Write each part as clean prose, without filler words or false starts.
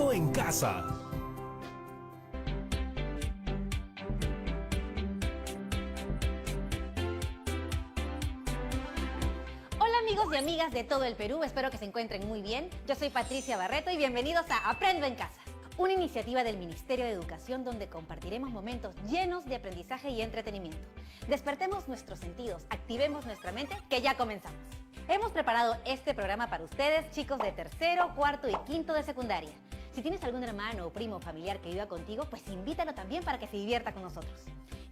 Aprendo en Casa. Hola amigos y amigas de todo el Perú, espero que se encuentren muy bien. Yo soy Patricia Barreto y bienvenidos a Aprendo en Casa, una iniciativa del Ministerio de Educación donde compartiremos momentos llenos de aprendizaje y entretenimiento. Despertemos nuestros sentidos, activemos nuestra mente, que ya comenzamos. Hemos preparado este programa para ustedes, chicos de tercero, cuarto y quinto de secundaria. Si tienes algún hermano o primo familiar que viva contigo, pues invítalo también para que se divierta con nosotros.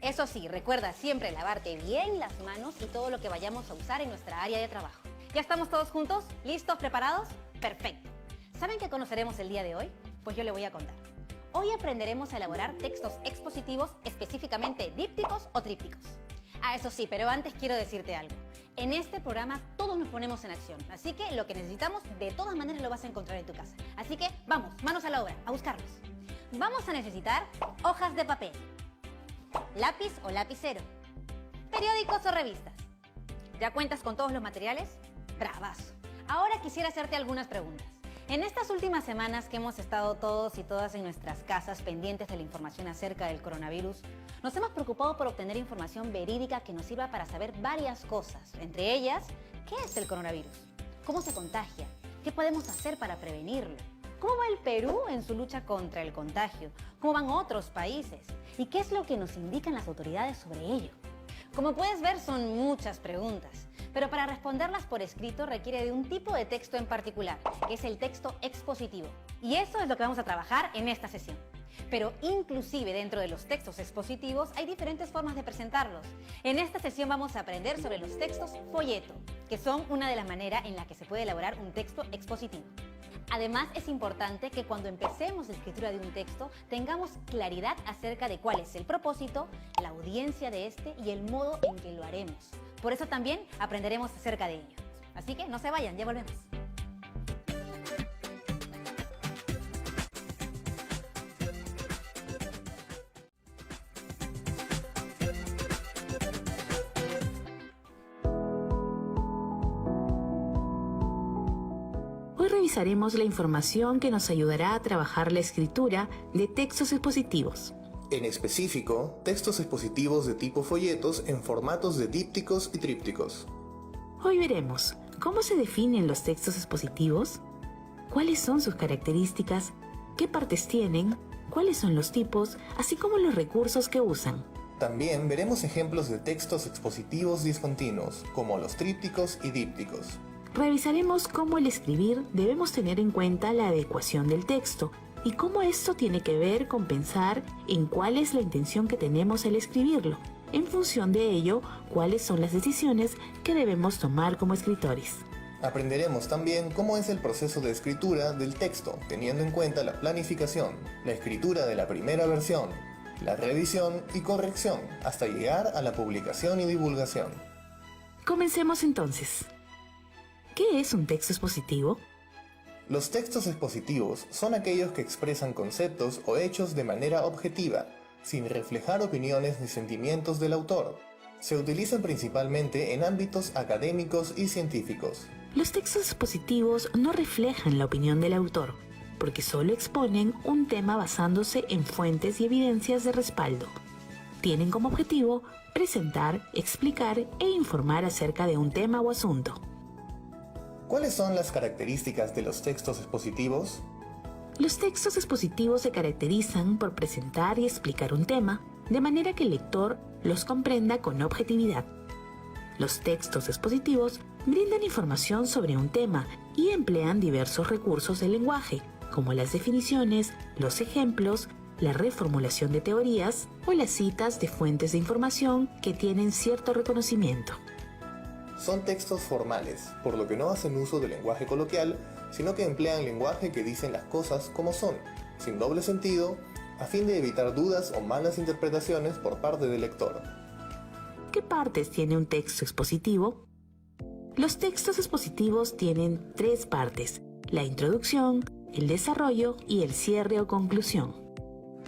Eso sí, recuerda siempre lavarte bien las manos y todo lo que vayamos a usar en nuestra área de trabajo. ¿Ya estamos todos juntos? ¿Listos? ¿Preparados? ¡Perfecto! ¿Saben qué conoceremos el día de hoy? Pues yo le voy a contar. Hoy aprenderemos a elaborar textos expositivos, específicamente dípticos o trípticos. Eso sí, pero antes quiero decirte algo. En este programa todos nos ponemos en acción, así que lo que necesitamos de todas maneras lo vas a encontrar en tu casa. Así que vamos, manos a la obra, a buscarlos. Vamos a necesitar hojas de papel, lápiz o lapicero, periódicos o revistas. ¿Ya cuentas con todos los materiales? ¡Bravazo! Ahora quisiera hacerte algunas preguntas. En estas últimas semanas que hemos estado todos y todas en nuestras casas pendientes de la información acerca del coronavirus, nos hemos preocupado por obtener información verídica que nos sirva para saber varias cosas. Entre ellas, ¿qué es el coronavirus? ¿Cómo se contagia? ¿Qué podemos hacer para prevenirlo? ¿Cómo va el Perú en su lucha contra el contagio? ¿Cómo van otros países? ¿Y qué es lo que nos indican las autoridades sobre ello? Como puedes ver, son muchas preguntas, pero para responderlas por escrito requiere de un tipo de texto en particular, que es el texto expositivo. Y eso es lo que vamos a trabajar en esta sesión. Pero inclusive dentro de los textos expositivos hay diferentes formas de presentarlos. En esta sesión vamos a aprender sobre los textos folleto, que son una de las maneras en las que se puede elaborar un texto expositivo. Además, es importante que cuando empecemos la escritura de un texto tengamos claridad acerca de cuál es el propósito, la audiencia de este y el modo en que lo haremos. Por eso también aprenderemos acerca de ello. Así que no se vayan, ya volvemos. Hoy revisaremos la información que nos ayudará a trabajar la escritura de textos expositivos. En específico, textos expositivos de tipo folletos en formatos de dípticos y trípticos. Hoy veremos cómo se definen los textos expositivos, cuáles son sus características, qué partes tienen, cuáles son los tipos, así como los recursos que usan. También veremos ejemplos de textos expositivos discontinuos, como los trípticos y dípticos. Revisaremos cómo al escribir debemos tener en cuenta la adecuación del texto y cómo esto tiene que ver con pensar en cuál es la intención que tenemos al escribirlo. En función de ello, cuáles son las decisiones que debemos tomar como escritores. Aprenderemos también cómo es el proceso de escritura del texto, teniendo en cuenta la planificación, la escritura de la primera versión, la revisión y corrección, hasta llegar a la publicación y divulgación. Comencemos entonces. ¿Qué es un texto expositivo? Los textos expositivos son aquellos que expresan conceptos o hechos de manera objetiva, sin reflejar opiniones ni sentimientos del autor. Se utilizan principalmente en ámbitos académicos y científicos. Los textos expositivos no reflejan la opinión del autor, porque solo exponen un tema basándose en fuentes y evidencias de respaldo. Tienen como objetivo presentar, explicar e informar acerca de un tema o asunto. ¿Cuáles son las características de los textos expositivos? Los textos expositivos se caracterizan por presentar y explicar un tema, de manera que el lector los comprenda con objetividad. Los textos expositivos brindan información sobre un tema y emplean diversos recursos del lenguaje, como las definiciones, los ejemplos, la reformulación de teorías o las citas de fuentes de información que tienen cierto reconocimiento. Son textos formales, por lo que no hacen uso del lenguaje coloquial, sino que emplean lenguaje que dicen las cosas como son, sin doble sentido, a fin de evitar dudas o malas interpretaciones por parte del lector. ¿Qué partes tiene un texto expositivo? Los textos expositivos tienen 3 partes: la introducción, el desarrollo y el cierre o conclusión.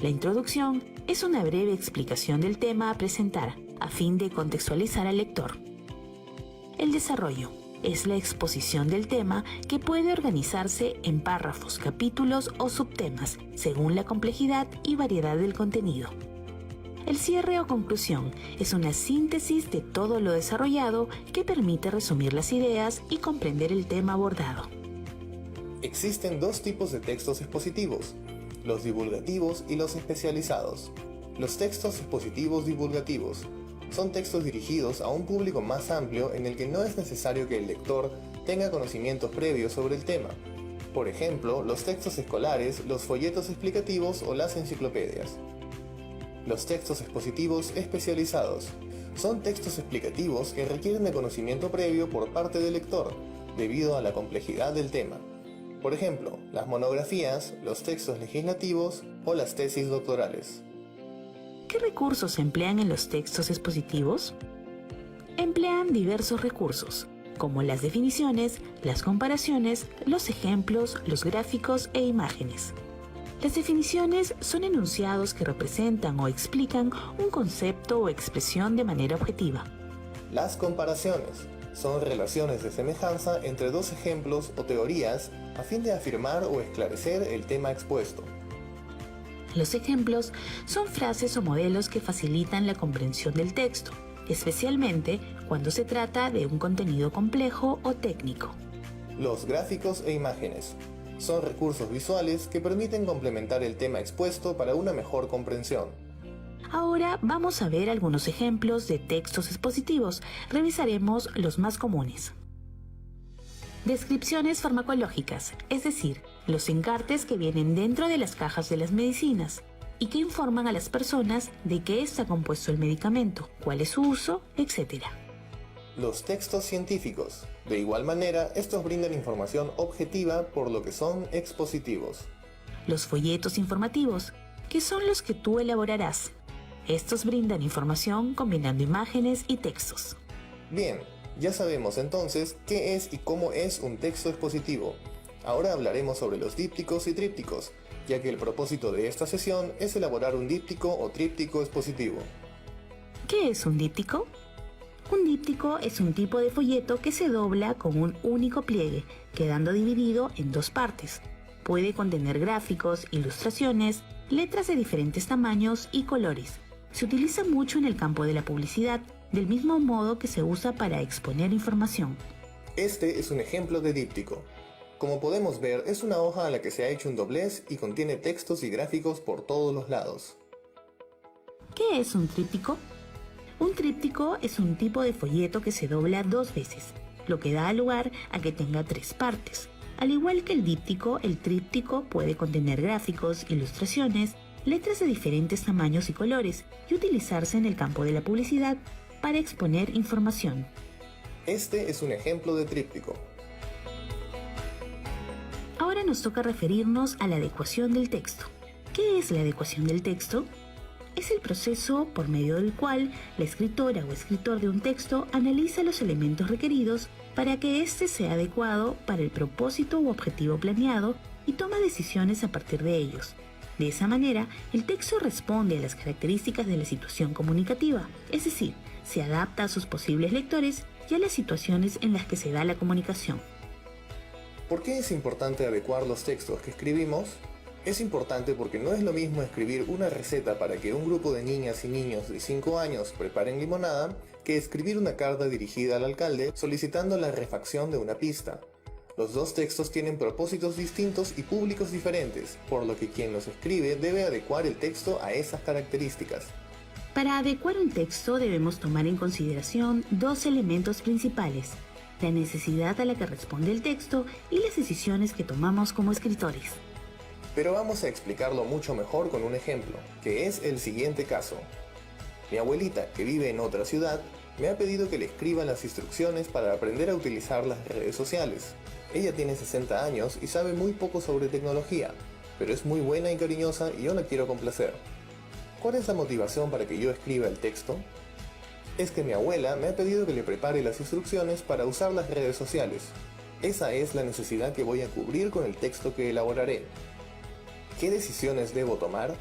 La introducción es una breve explicación del tema a presentar, a fin de contextualizar al lector. El desarrollo. Es una explicación del tema a presentar, a fin de contextualizar al lector. El cierre o conclusión es una breve explicación del tema a presentar, a fin de contextualizar al lector. El desarrollo. Es una breve explicación del tema a presentar, a fin de contextualizar al lector. es la exposición del tema, que puede organizarse en párrafos, capítulos o subtemas, según la complejidad y variedad del contenido. El cierre o conclusión es una síntesis de todo lo desarrollado que permite resumir las ideas y comprender el tema abordado. Existen dos tipos de textos expositivos, los divulgativos y los especializados. Los textos expositivos divulgativos son textos dirigidos a un público más amplio en el que no es necesario que el lector tenga conocimientos previos sobre el tema. Por ejemplo, los textos escolares, los folletos explicativos o las enciclopedias. Los textos expositivos especializados son textos explicativos que requieren de conocimiento previo por parte del lector, debido a la complejidad del tema. Por ejemplo, las monografías, los textos legislativos o las tesis doctorales. ¿Qué recursos se emplean en los textos expositivos? Emplean diversos recursos, como las definiciones, las comparaciones, los ejemplos, los gráficos e imágenes. Las definiciones son enunciados que representan o explican un concepto o expresión de manera objetiva. Las comparaciones son relaciones de semejanza entre dos ejemplos o teorías a fin de afirmar o esclarecer el tema expuesto. Los ejemplos son frases o modelos que facilitan la comprensión del texto, especialmente cuando se trata de un contenido complejo o técnico. Los gráficos e imágenes son recursos visuales que permiten complementar el tema expuesto para una mejor comprensión. Ahora vamos a ver algunos ejemplos de textos expositivos. Revisaremos los más comunes. Descripciones farmacológicas, es decir, los encartes que vienen dentro de las cajas de las medicinas y que informan a las personas de qué está compuesto el medicamento, cuál es su uso, etc. Los textos científicos. De igual manera, estos brindan información objetiva, por lo que son expositivos. Los folletos informativos, que son los que tú elaborarás. Estos brindan información combinando imágenes y textos. Bien, ya sabemos entonces qué es y cómo es un texto expositivo. Ahora hablaremos sobre los dípticos y trípticos, ya que el propósito de esta sesión es elaborar un díptico o tríptico expositivo. ¿Qué es un díptico? Un díptico es un tipo de folleto que se dobla con un único pliegue, quedando dividido en dos partes. Puede contener gráficos, ilustraciones, letras de diferentes tamaños y colores. Se utiliza mucho en el campo de la publicidad, del mismo modo que se usa para exponer información. Este es un ejemplo de díptico. Como podemos ver, es una hoja a la que se ha hecho un doblez y contiene textos y gráficos por todos los lados. ¿Qué es un tríptico? Un tríptico es un tipo de folleto que se dobla dos veces, lo que da lugar a que tenga tres partes. Al igual que el díptico, el tríptico puede contener gráficos, ilustraciones, letras de diferentes tamaños y colores y utilizarse en el campo de la publicidad para exponer información. Este es un ejemplo de tríptico. Ahora nos toca referirnos a la adecuación del texto. ¿Qué es la adecuación del texto? Es el proceso por medio del cual la escritora o escritor de un texto analiza los elementos requeridos para que éste sea adecuado para el propósito u objetivo planeado y toma decisiones a partir de ellos. De esa manera, el texto responde a las características de la situación comunicativa, es decir, se adapta a sus posibles lectores y a las situaciones en las que se da la comunicación. ¿Por qué es importante adecuar los textos que escribimos? Es importante porque no es lo mismo escribir una receta para que un grupo de niñas y niños de 5 años preparen limonada que escribir una carta dirigida al alcalde solicitando la refacción de una pista. Los dos textos tienen propósitos distintos y públicos diferentes, por lo que quien los escribe debe adecuar el texto a esas características. Para adecuar un texto debemos tomar en consideración dos elementos principales: la necesidad a la que responde el texto y las decisiones que tomamos como escritores. Pero vamos a explicarlo mucho mejor con un ejemplo, que es el siguiente caso. Mi abuelita, que vive en otra ciudad, me ha pedido que le escriba las instrucciones para aprender a utilizar las redes sociales. Ella tiene 60 años y sabe muy poco sobre tecnología, pero es muy buena y cariñosa y yo la quiero complacer. ¿Cuál es la motivación para que yo escriba el texto? Es que mi abuela me ha pedido que le prepare las instrucciones para usar las redes sociales. Esa es la necesidad que voy a cubrir con el texto que elaboraré. ¿Qué decisiones debo tomar?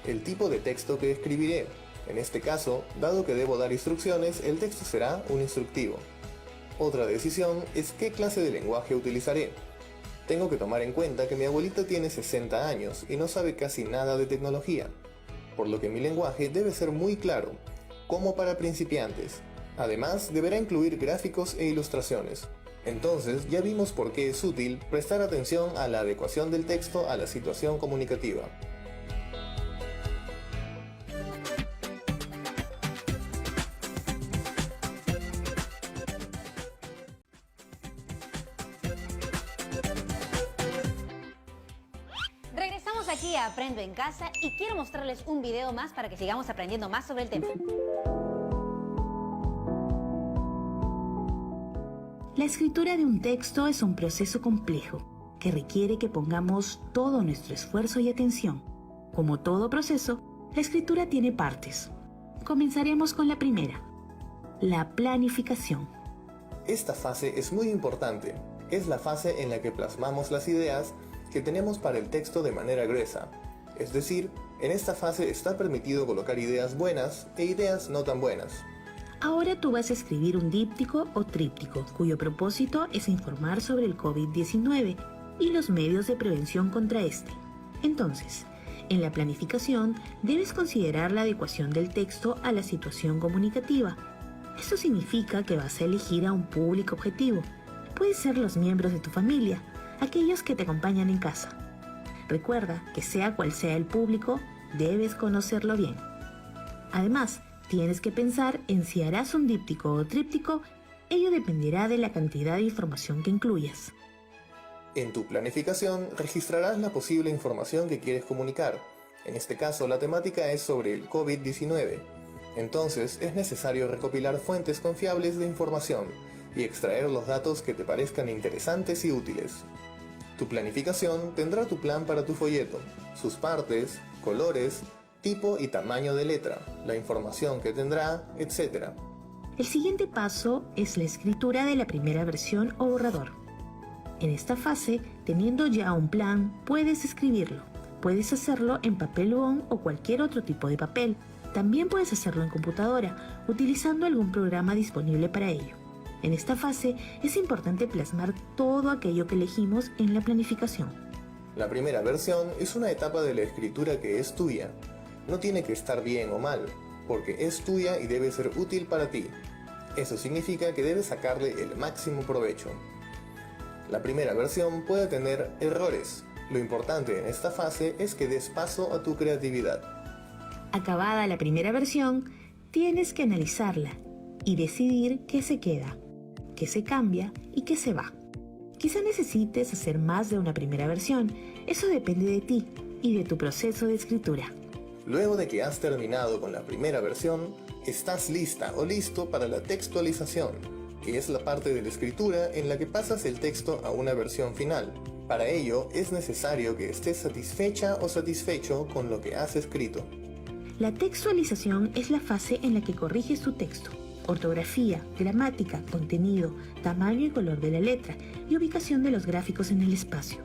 El tipo de texto que escribiré. En este caso, dado que debo dar instrucciones, el texto será un instructivo. Otra decisión es qué clase de lenguaje utilizaré. Tengo que tomar en cuenta que mi abuelita tiene 60 años y no sabe casi nada de tecnología, por lo que mi lenguaje debe ser muy claro, como para principiantes. Además, deberá incluir gráficos e ilustraciones. Entonces, ya vimos por qué es útil prestar atención a la adecuación del texto a la situación comunicativa. Regresamos aquí a Aprendo en Casa y quiero mostrarles un video más para que sigamos aprendiendo más sobre el tema. La escritura de un texto es un proceso complejo que requiere que pongamos todo nuestro esfuerzo y atención. Como todo proceso, la escritura tiene partes. Comenzaremos con la primera, la planificación. Esta fase es muy importante. Es la fase en la que plasmamos las ideas que tenemos para el texto de manera gruesa. Es decir, en esta fase está permitido colocar ideas buenas e ideas no tan buenas. Ahora tú vas a escribir un díptico o tríptico, cuyo propósito es informar sobre el COVID-19 y los medios de prevención contra este. Entonces, en la planificación debes considerar la adecuación del texto a la situación comunicativa. Esto significa que vas a elegir a un público objetivo. Pueden ser los miembros de tu familia, aquellos que te acompañan en casa. Recuerda que sea cual sea el público, debes conocerlo bien. Además, tienes que pensar en si harás un díptico o tríptico, ello dependerá de la cantidad de información que incluyas. En tu planificación registrarás la posible información que quieres comunicar. En este caso, la temática es sobre el COVID-19. Entonces, es necesario recopilar fuentes confiables de información y extraer los datos que te parezcan interesantes y útiles. Tu planificación tendrá tu plan para tu folleto, sus partes, colores, tipo y tamaño de letra, la información que tendrá, etc. El siguiente paso es la escritura de la primera versión o borrador. En esta fase, teniendo ya un plan, puedes escribirlo. Puedes hacerlo en papel bond o cualquier otro tipo de papel. También puedes hacerlo en computadora, utilizando algún programa disponible para ello. En esta fase, es importante plasmar todo aquello que elegimos en la planificación. La primera versión es una etapa de la escritura que es tuya. No tiene que estar bien o mal, porque es tuya y debe ser útil para ti. Eso significa que debes sacarle el máximo provecho. La primera versión puede tener errores. Lo importante en esta fase es que des paso a tu creatividad. Acabada la primera versión, tienes que analizarla y decidir qué se queda, qué se cambia y qué se va. Quizá necesites hacer más de una primera versión. Eso depende de ti y de tu proceso de escritura. Luego de que has terminado con la primera versión, estás lista o listo para la textualización, que es la parte de la escritura en la que pasas el texto a una versión final. Para ello, es necesario que estés satisfecha o satisfecho con lo que has escrito. La textualización es la fase en la que corriges tu texto. Ortografía, gramática, contenido, tamaño y color de la letra y ubicación de los gráficos en el espacio.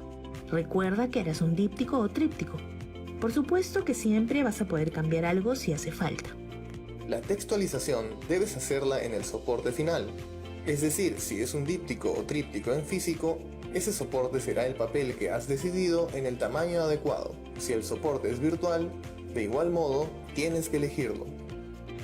Recuerda que harás un díptico o tríptico. Por supuesto que siempre vas a poder cambiar algo si hace falta. La textualización debes hacerla en el soporte final. Es decir, si es un díptico o tríptico en físico, ese soporte será el papel que has decidido en el tamaño adecuado. Si el soporte es virtual, de igual modo, tienes que elegirlo.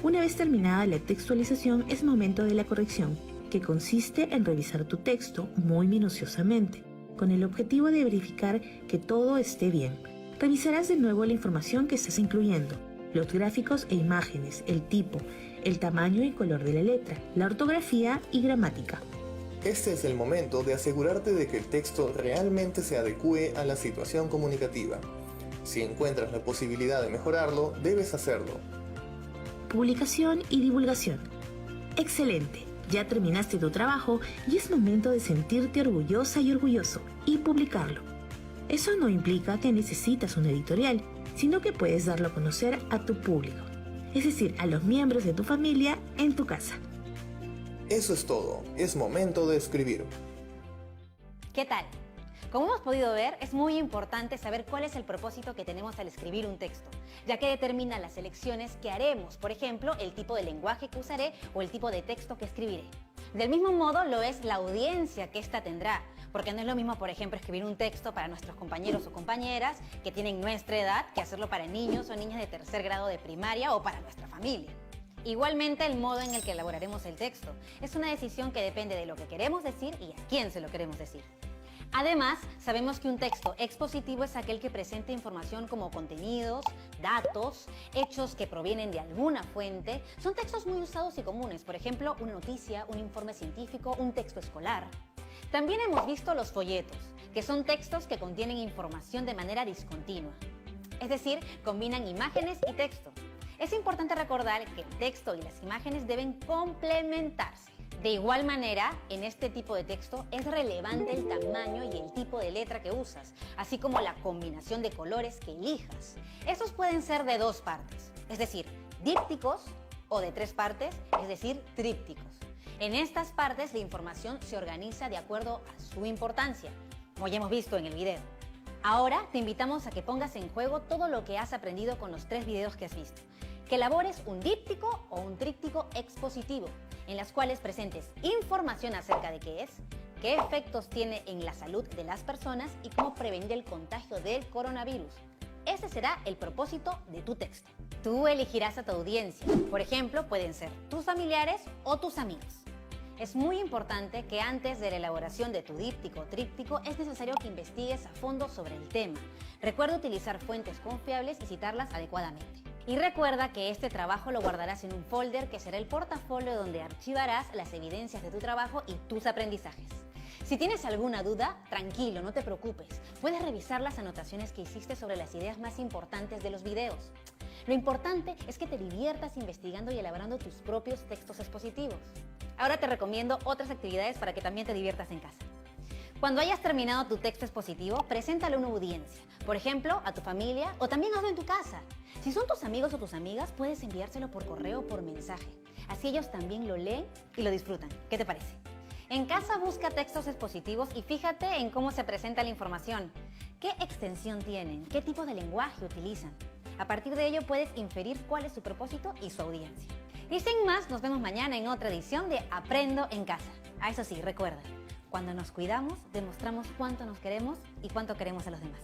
Una vez terminada la textualización, es momento de la corrección, que consiste en revisar tu texto muy minuciosamente, con el objetivo de verificar que todo esté bien. Revisarás de nuevo la información que estás incluyendo, los gráficos e imágenes, el tipo, el tamaño y color de la letra, la ortografía y gramática. Este es el momento de asegurarte de que el texto realmente se adecue a la situación comunicativa. Si encuentras la posibilidad de mejorarlo, debes hacerlo. Publicación y divulgación. Excelente, ya terminaste tu trabajo y es momento de sentirte orgullosa y orgulloso y publicarlo. Eso no implica que necesitas un editorial, sino que puedes darlo a conocer a tu público, es decir, a los miembros de tu familia en tu casa. Eso es todo, es momento de escribir. ¿Qué tal? Como hemos podido ver, es muy importante saber cuál es el propósito que tenemos al escribir un texto, ya que determina las elecciones que haremos, por ejemplo, el tipo de lenguaje que usaré o el tipo de texto que escribiré. Del mismo modo lo es la audiencia que ésta tendrá, porque no es lo mismo, por ejemplo, escribir un texto para nuestros compañeros o compañeras que tienen nuestra edad que hacerlo para niños o niñas de tercer grado de primaria o para nuestra familia. Igualmente, el modo en el que elaboraremos el texto es una decisión que depende de lo que queremos decir y a quién se lo queremos decir. Además, sabemos que un texto expositivo es aquel que presenta información como contenidos, datos, hechos que provienen de alguna fuente. Son textos muy usados y comunes, por ejemplo, una noticia, un informe científico, un texto escolar. También hemos visto los folletos, que son textos que contienen información de manera discontinua. Es decir, combinan imágenes y texto. Es importante recordar que el texto y las imágenes deben complementarse. De igual manera, en este tipo de texto es relevante el tamaño y el tipo de letra que usas, así como la combinación de colores que elijas. Estos pueden ser de 2 partes, es decir, dípticos, o de 3 partes, es decir, trípticos. En estas partes la información se organiza de acuerdo a su importancia, como ya hemos visto en el video. Ahora te invitamos a que pongas en juego todo lo que has aprendido con los 3 videos que has visto. Que elabores un díptico o un tríptico expositivo, en las cuales presentes información acerca de qué es, qué efectos tiene en la salud de las personas y cómo prevenir el contagio del coronavirus. Ese será el propósito de tu texto. Tú elegirás a tu audiencia. Por ejemplo, pueden ser tus familiares o tus amigos. Es muy importante que antes de la elaboración de tu díptico o tríptico es necesario que investigues a fondo sobre el tema. Recuerda utilizar fuentes confiables y citarlas adecuadamente. Y recuerda que este trabajo lo guardarás en un folder que será el portafolio donde archivarás las evidencias de tu trabajo y tus aprendizajes. Si tienes alguna duda, tranquilo, no te preocupes. Puedes revisar las anotaciones que hiciste sobre las ideas más importantes de los videos. Lo importante es que te diviertas investigando y elaborando tus propios textos expositivos. Ahora te recomiendo otras actividades para que también te diviertas en casa. Cuando hayas terminado tu texto expositivo, preséntalo a una audiencia, por ejemplo, a tu familia o también hazlo en tu casa. Si son tus amigos o tus amigas, puedes enviárselo por correo o por mensaje. Así ellos también lo leen y lo disfrutan. ¿Qué te parece? En casa busca textos expositivos y fíjate en cómo se presenta la información. ¿Qué extensión tienen? ¿Qué tipo de lenguaje utilizan? A partir de ello puedes inferir cuál es su propósito y su audiencia. Y sin más, nos vemos mañana en otra edición de Aprendo en Casa. Eso sí, recuerda, cuando nos cuidamos, demostramos cuánto nos queremos y cuánto queremos a los demás.